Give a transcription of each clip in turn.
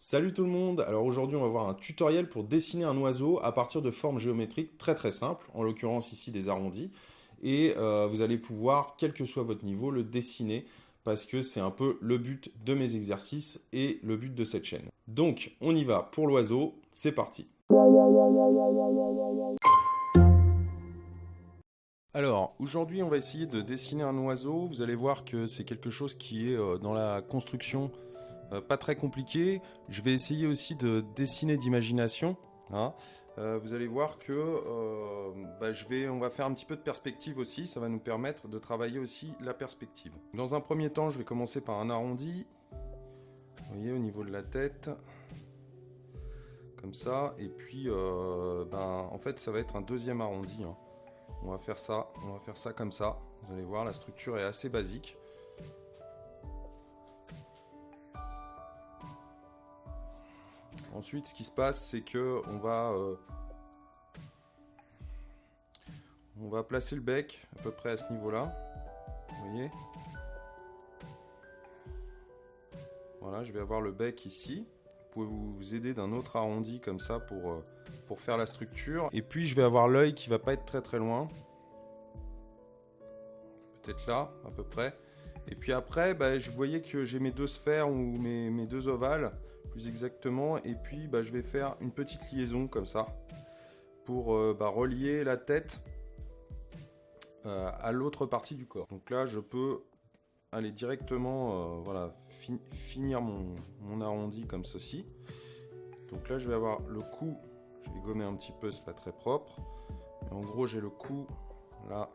Salut tout le monde! Alors aujourd'hui on va voir un tutoriel pour dessiner un oiseau à partir de formes géométriques très simples, en l'occurrence ici des arrondis, et vous allez pouvoir, quel que soit votre niveau, le dessiner parce que c'est un peu le but de mes exercices et le but de cette chaîne. Donc on y va pour l'oiseau, c'est parti! Alors, aujourd'hui, on va essayer de dessiner un oiseau. Vous allez voir que c'est quelque chose qui est dans la construction pas très compliqué. Je vais essayer aussi de dessiner d'imagination, hein. Vous allez voir que on va faire un petit peu de perspective aussi. Ça va nous permettre de travailler aussi la perspective. Dans un premier temps, je vais commencer par un arrondi. Vous voyez, au niveau de la tête. Comme ça. Et puis, en fait, ça va être un deuxième arrondi, hein. On va faire ça comme ça. Vous allez voir, la structure est assez basique. Ensuite, ce qui se passe, c'est que on va placer le bec à peu près à ce niveau-là. Vous voyez? Voilà, je vais avoir le bec ici. Vous pouvez vous aider d'un autre arrondi comme ça pour faire la structure. Et puis, je vais avoir l'œil qui va pas être très loin. Peut-être là, à peu près. Et puis après, je voyais que j'ai mes deux sphères ou mes deux ovales, plus exactement. Et puis, je vais faire une petite liaison comme ça pour relier la tête à l'autre partie du corps. Donc là, je peux aller directement voilà, finir mon arrondi comme ceci. Donc là, je vais avoir le cou. Je vais gommer un petit peu, c'est pas très propre. Mais en gros, j'ai le cou là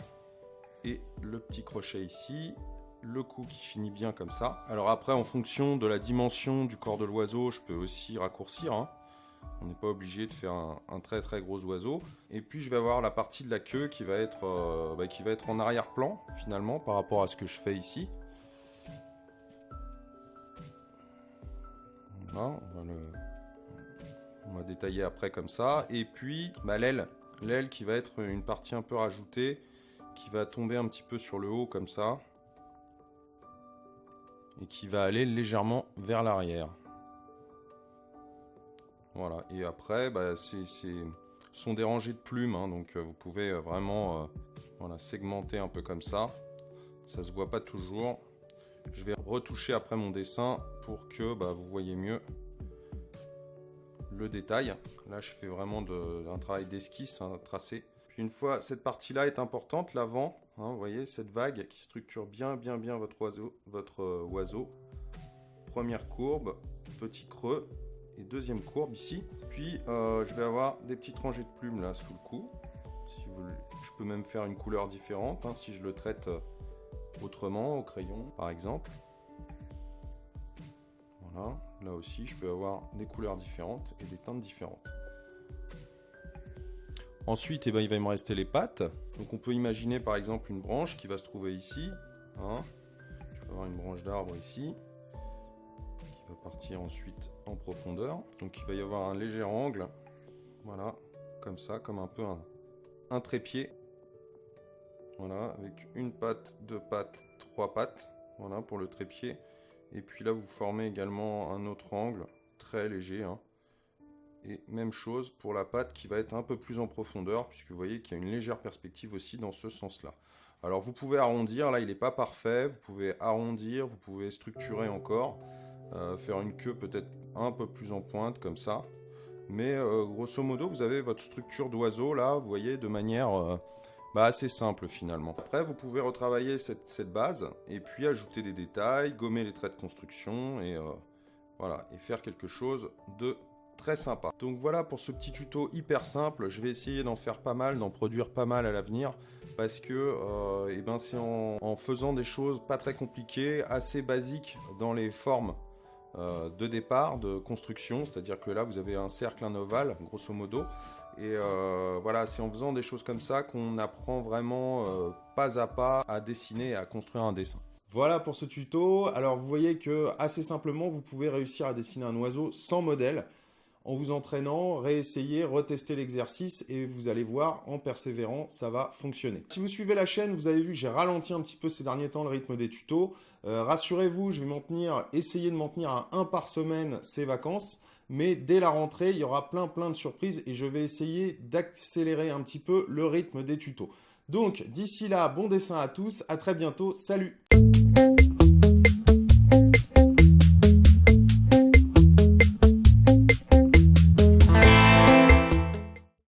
et le petit crochet ici. Le cou qui finit bien comme ça. Alors après, en fonction de la dimension du corps de l'oiseau, je peux aussi raccourcir, hein. On n'est pas obligé de faire un très gros oiseau. Et puis je vais avoir la partie de la queue qui va être en arrière-plan finalement par rapport à ce que je fais ici. Voilà, on va détailler après comme ça. Et puis l'aile qui va être une partie un peu rajoutée, qui va tomber un petit peu sur le haut comme ça. Et qui va aller légèrement vers l'arrière. Voilà, et après, ce sont des rangées de plumes, hein, donc vous pouvez vraiment voilà, segmenter un peu comme ça. Ça se voit pas toujours. Je vais retoucher après mon dessin pour que vous voyez mieux le détail. Là, je fais vraiment un travail d'esquisse, un tracé. Puis une fois, cette partie-là est importante, l'avant. Hein, vous voyez, cette vague qui structure bien votre oiseau. Première courbe, petit creux. Et deuxième courbe ici. Puis je vais avoir des petites rangées de plumes là sous le cou. Si vous voulez, je peux même faire une couleur différente, hein, si je le traite autrement, au crayon par exemple. Voilà, là aussi je peux avoir des couleurs différentes et des teintes différentes. Ensuite, il va me rester les pattes. Donc on peut imaginer par exemple une branche qui va se trouver ici, hein. Je vais avoir une branche d'arbre ici. Va partir ensuite en profondeur. Donc il va y avoir un léger angle. Voilà, comme ça, comme un peu un trépied. Voilà, avec une patte, deux pattes, trois pattes. Voilà, pour le trépied. Et puis là, vous formez également un autre angle, très léger, hein. Et même chose pour la patte qui va être un peu plus en profondeur, puisque vous voyez qu'il y a une légère perspective aussi dans ce sens-là. Alors vous pouvez arrondir, là il n'est pas parfait, vous pouvez arrondir, vous pouvez structurer encore. Faire une queue peut-être un peu plus en pointe comme ça, mais grosso modo vous avez votre structure d'oiseau là, vous voyez, de manière assez simple finalement. Après vous pouvez retravailler cette base et puis ajouter des détails, gommer les traits de construction et voilà, et faire quelque chose de très sympa. Donc voilà pour ce petit tuto hyper simple. Je vais essayer d'en faire pas mal, d'en produire pas mal à l'avenir, parce que c'est en faisant des choses pas très compliquées, assez basiques dans les formes de départ, de construction, c'est-à-dire que là vous avez un cercle, un ovale, grosso modo, et voilà, c'est en faisant des choses comme ça qu'on apprend vraiment pas à pas à dessiner et à construire un dessin. Voilà pour ce tuto. Alors vous voyez que assez simplement vous pouvez réussir à dessiner un oiseau sans modèle, en vous entraînant, réessayer, retester l'exercice et vous allez voir, en persévérant, ça va fonctionner. Si vous suivez la chaîne, vous avez vu, j'ai ralenti un petit peu ces derniers temps le rythme des tutos. Rassurez-vous, je vais essayer de m'en tenir à 1 par semaine ces vacances. Mais dès la rentrée, il y aura plein de surprises et je vais essayer d'accélérer un petit peu le rythme des tutos. Donc, d'ici là, bon dessin à tous, à très bientôt, salut!